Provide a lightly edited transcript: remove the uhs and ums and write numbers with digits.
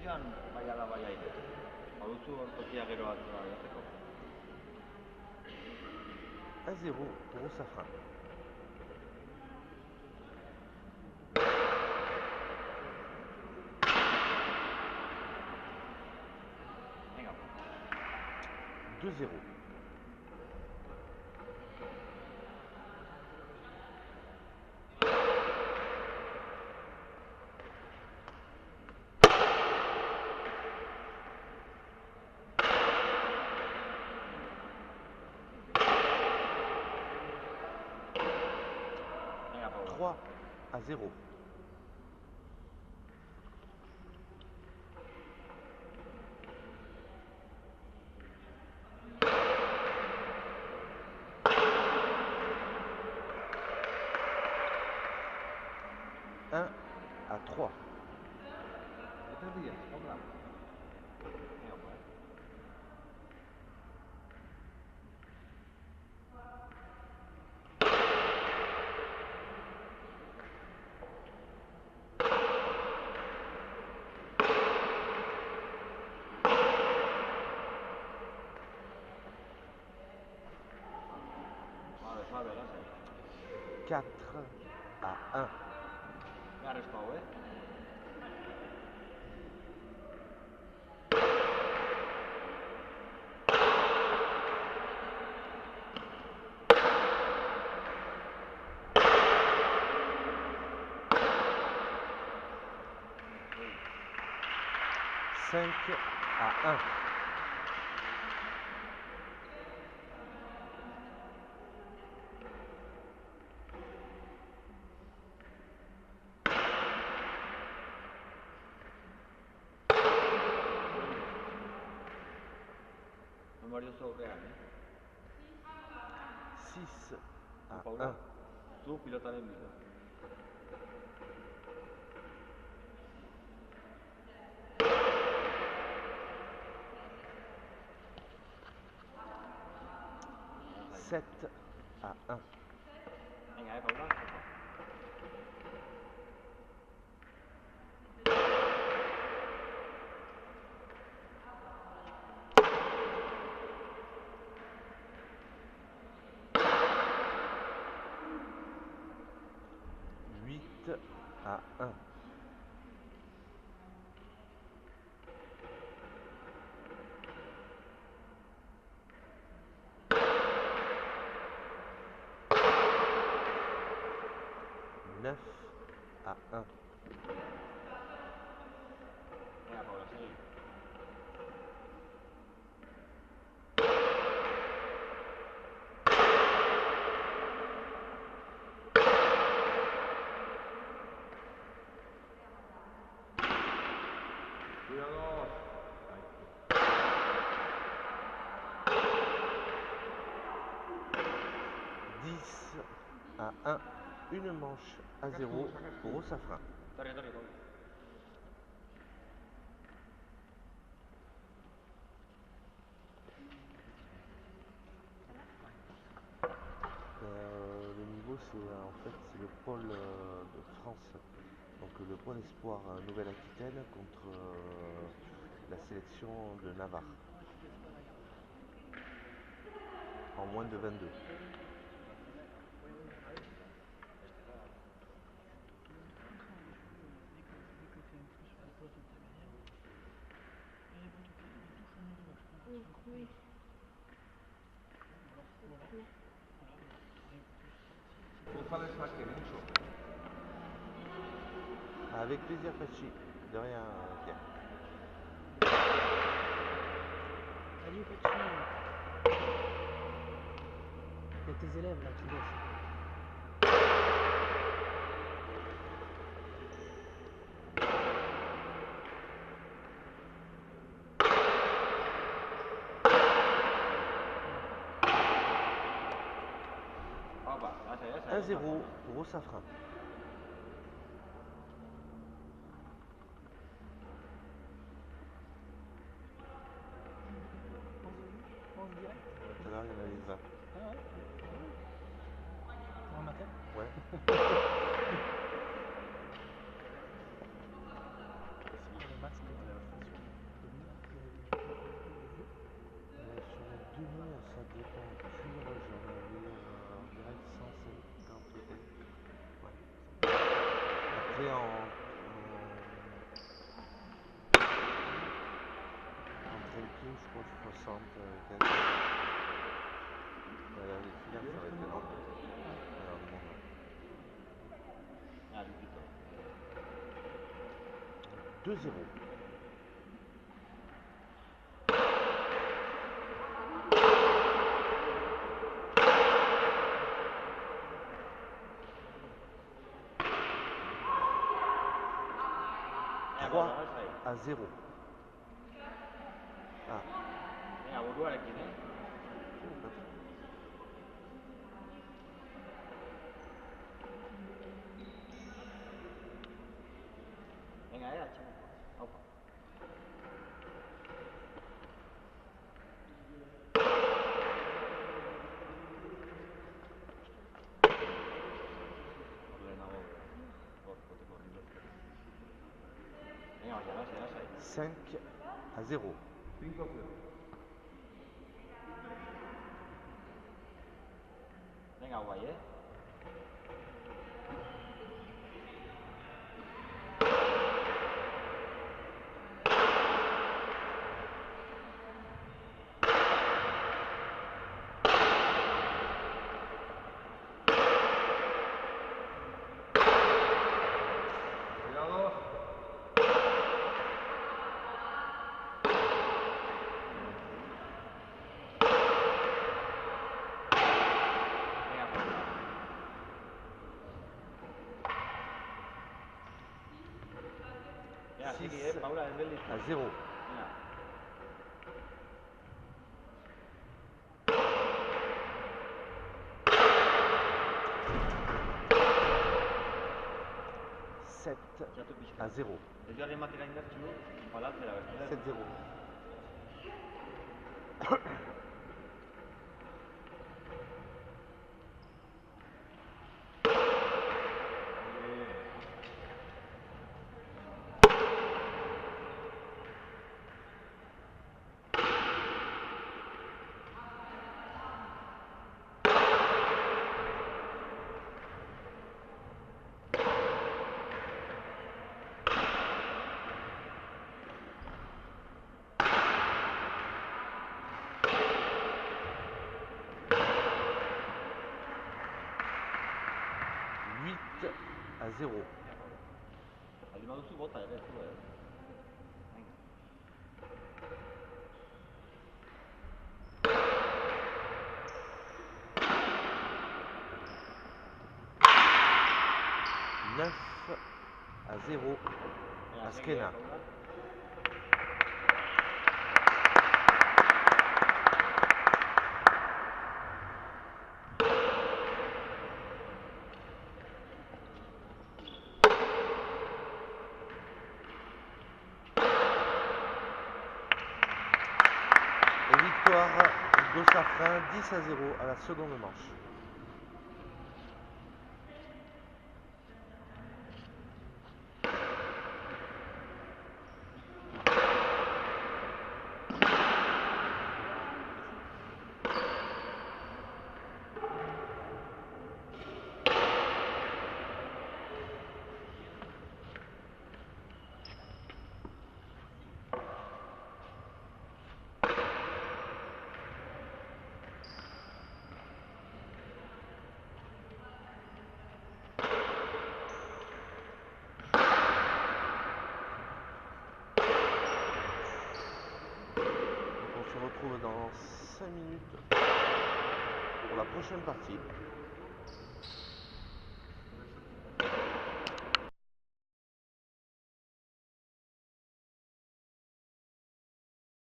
Joan, bai ala bai aire. Baduzu tokia gero atzera jateko. 1-0 pour Safran. Venga. 2-0. 3-0. Un à 3. Vale, 4 à 1. Garrez pau, 5 à 1. Mario aurrean, 6 à Paula, 1. zu pilotaren bila. Sept à 1. Venga, Paula. À 1. Neuf à 1. Venga, Paula, sigue. 10 à 1. Une manche à 0 pour Safran. Le niveau, c'est en fait c'est le pôle de France, donc le pôle espoir Nouvelle-Aquitaine contre la sélection de Navarre en moins de 22. Oui. Avec plaisir, Pachi. De rien, Pierre. Salut, Pachi. Il y a tes élèves là qui bossent. Un 1-0 pour Safran. Direct. Tout à l'heure, il y en avait 20. Ah ouais. Pour un matin. Ouais. C'est pour le masque de la monté en trekking, je crois, 60 quelques. Les finales, ça va être énorme. Alors, du monde. Ah, du plutôt. 2-0. À 0. Ah. Venga, berdua erekin, Venga, altxamenko. Haupa. Lehenago, poteko rindoz. Venga, baina, lasai. 5-0. 5-0. Venga, hau bai, Venga, segi, Paula, ez gelditu. À 0. Venga. Txatu pixka. À 0. Ez joan ematera indartxu, palatzera bertu. 7-0. À 0. Baldin baduzu bota ere, zu ere. Venga. À 0. Azkena. Victoire de Safran, 10-0 à la seconde manche. On se retrouve dans 5 minutes pour la prochaine partie.